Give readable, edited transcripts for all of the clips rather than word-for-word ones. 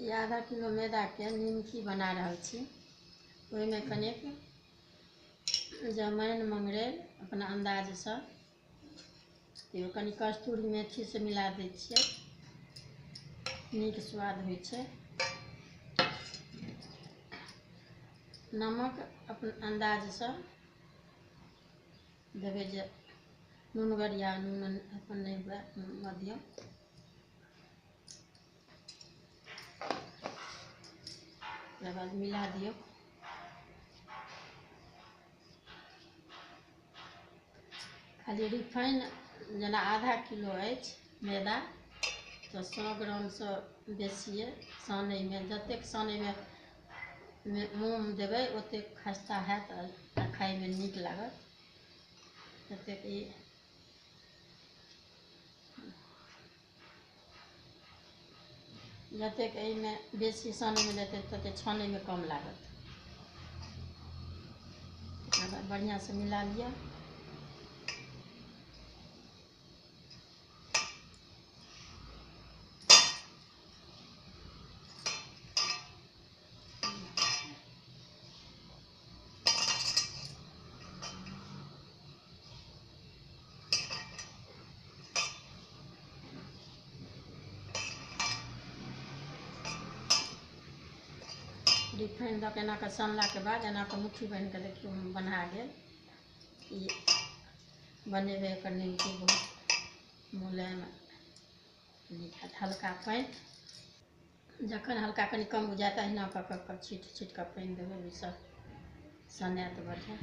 ये आधा किलो मैदा के निमकी बना रहल छी। ओहिमे कनिक जमाइन मंगरैल अपना अंदाज से, कनि कस्तूरी मेथी से मिला दै छियै, नीक स्वाद होइ छै। नमक अपन अंदाज से देबै, जे नूनगर या नून अपन नहीं हुए मध्यम। ओकरा बाद मिला दियौ। खाली रिफाइन जेना आधा किलो अछि मैदा, तो 100 ग्राम से बेसिए सानै में, जतेक सानै में मोम देबै ओतेक खस्ता हैत आ खाय में नीक लागत। जतेक ई जतेक एहिमे बेसी सानै में देतै ततेक छानै में कम लागत। ओकरा बाद बढ़िआँ से मिला लिअ। रिफाइन दऽ के एना कऽ सानलाके बाद एना कऽ मुट्ठी बान्हि कऽ देखियौ बना गेल। ई बनेबै एकर निमकी बहुत मुलायम नीक हैत। हल्का पानि, जखन हल्का कनि कम बुझायत अहिना कऽ कऽ छीट छीट कऽ पानि देबै, ओहिसँ सनायत बढ़िआँ।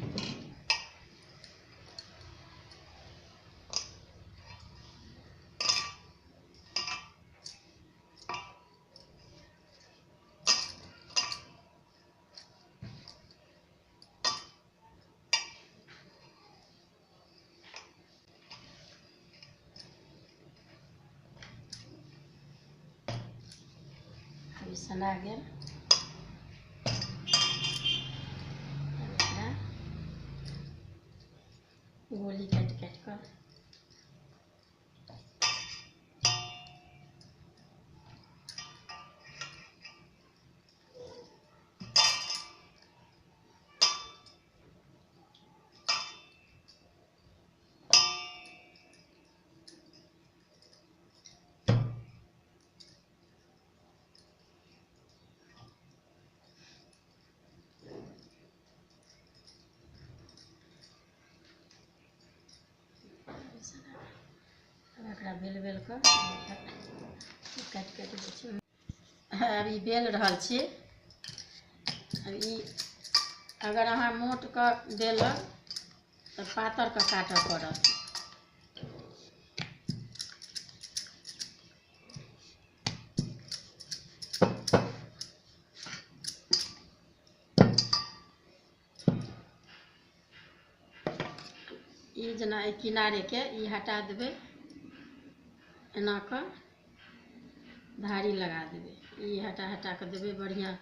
सना गेल। गोली काटि काटि कऽ एकरा बेल बेल कऽ काटि काटि दै छी। अब ई बेल रहल छी। अब ई अगर अहाँ मोट कऽ बेलब तऽ पातर कऽ काटऽ पड़त। ई जेना एहि किनारे के ई हटा देबै, एना कऽ धारी लगा देबै। ई हटा हटा कऽ देबै, बढ़िआँ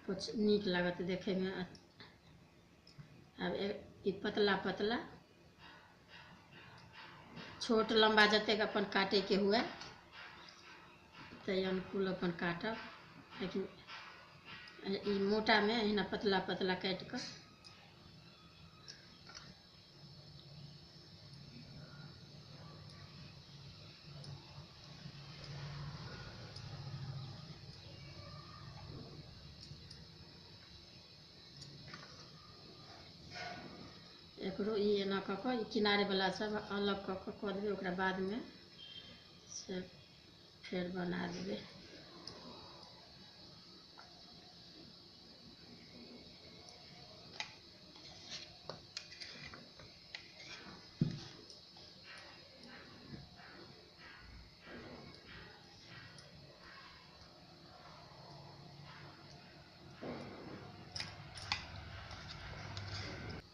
कुछ नीक लागत देखै में। अब ई पतला पतला छोट लम्बा जतेक अपन काटे के हुए ताहि अनुकूल अपन काटब। लेकिन ई मोटा में अहिना पतला पतला काटि कऽ एकरो ई एना कऽ कऽ ई किनारे वाला सब अलग कऽ देबै। ओकरा बाद में से फेर बना देबै।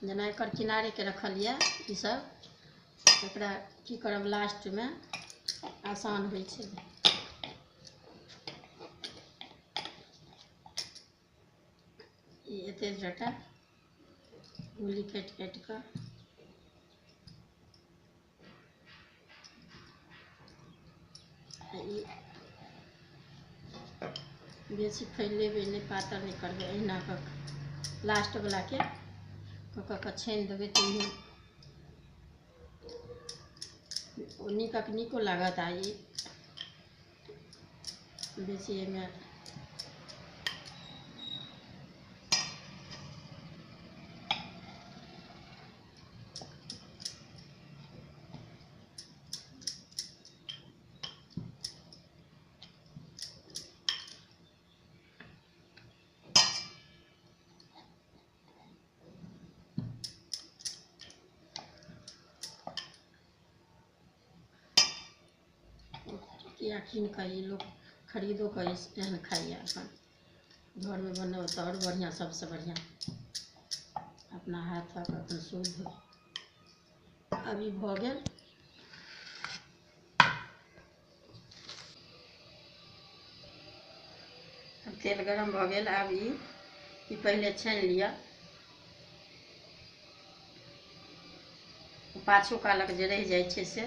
जेना एकर किनारे के रखल यऽ ई सब, एकरा की करब लास्ट में आसान होइ छै। ई एते जटा गोली काटि काटि कऽ ई बेसी फैलेबै नहि, पातर नहि करबै, अहिना कऽ लास्टवलाके कऽ कऽ छानि देबै तऽ ओ नीको लागत। आ ई बेसी एहिमे या कीन कऽ ई लोग खरीदो कऽ एहन खाइए, अपन घरमे बनाओ तऽ आओर बढ़िआँ, सबसँ बढ़िआँ अपना हाथक अपन शुद्ध। अभी भऽ गेल। तेल गरम भऽ गेल। आब ई पहिले छानि लिअ। पाछू कालक जे रहि जाइ छै से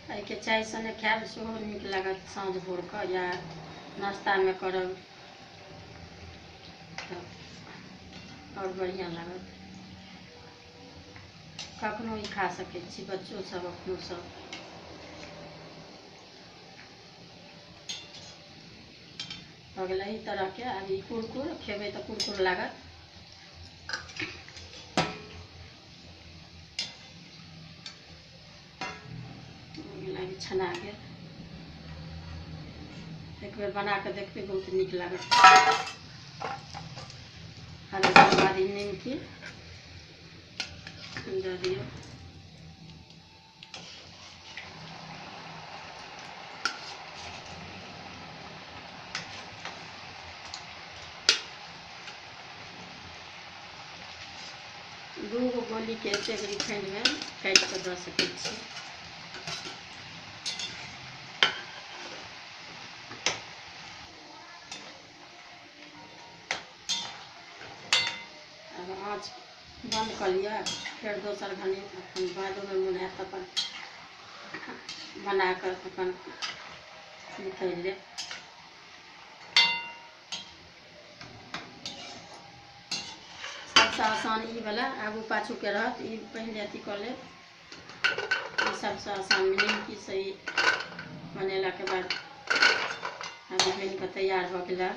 एहिके चाय सने खायब सेहो नीक लागत। साँझ भोर कऽ या नाश्तामे करब तऽ आओर बढ़िआँ लागत। कखनो ई खा सकै छी, बच्चो सब अपनो सब। हो गेल एही तरहके। आब ई कुरकुर खेबै तऽ कुरकुर लागत। छना गेल। एक बेर बना कऽ देखबै, बहुत नीक लागत। आर ओकर बाद ई निमकी दऽ दियौ। दूगो गोलीके एतेक रिफाइनमे काटि कऽ दऽ सकै छी। आँच बंद कऽ लिअ। फेर दोसर घनी अपन बादोमे मोन हैत तऽ अपन बना कऽ अपन निकालि लेब। सबसँ आसान ई वाला आगू पाछूके रहत, ई पहिले अथी कऽ लेब। ई सबसँ आसान निमकीसँ ई बनेलाके बाद अभी बनि कऽ तैयार भऽ गेला।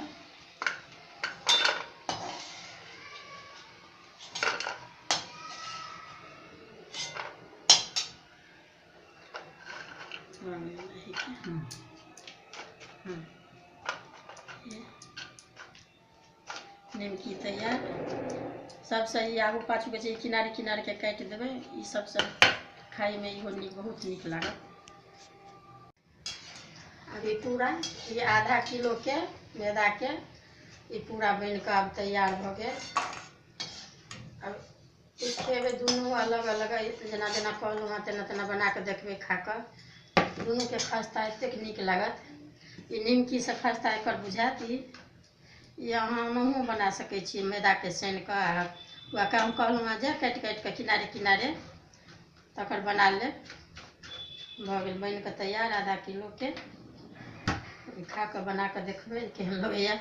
निमकी तैयार। सबसँ ई आगू पाछूके छै, किनारे किनारेके काटि देबै। ई सबसँ खाइमे इहो बहुत नीक लागत। अभी पूरा ई आधा किलोके मैदाके ई पूरा बनि कऽ आब तैयार भऽ गेल। अब ई खेबै दुनू अलग अलग, जेना जेना कहलहुँ हेँ तेना तेना बना कऽ देखबै खा कऽ। दुनूके खस्ता एतेक नीक लागत। ई निमकीसँ खस्ता एकर बुझायत। ई अहाँ ओनाहुँ बना सकै छियै, मैदाके सानि कऽ। वएह हम कहलहुँ हेँ जे काटि काटि कऽ किनारे किनारे तकर बना लेब। भऽ गेल बनि कऽ तैयार आधा किलोके। खा कऽ बना कऽ देखबै केहन लगैए।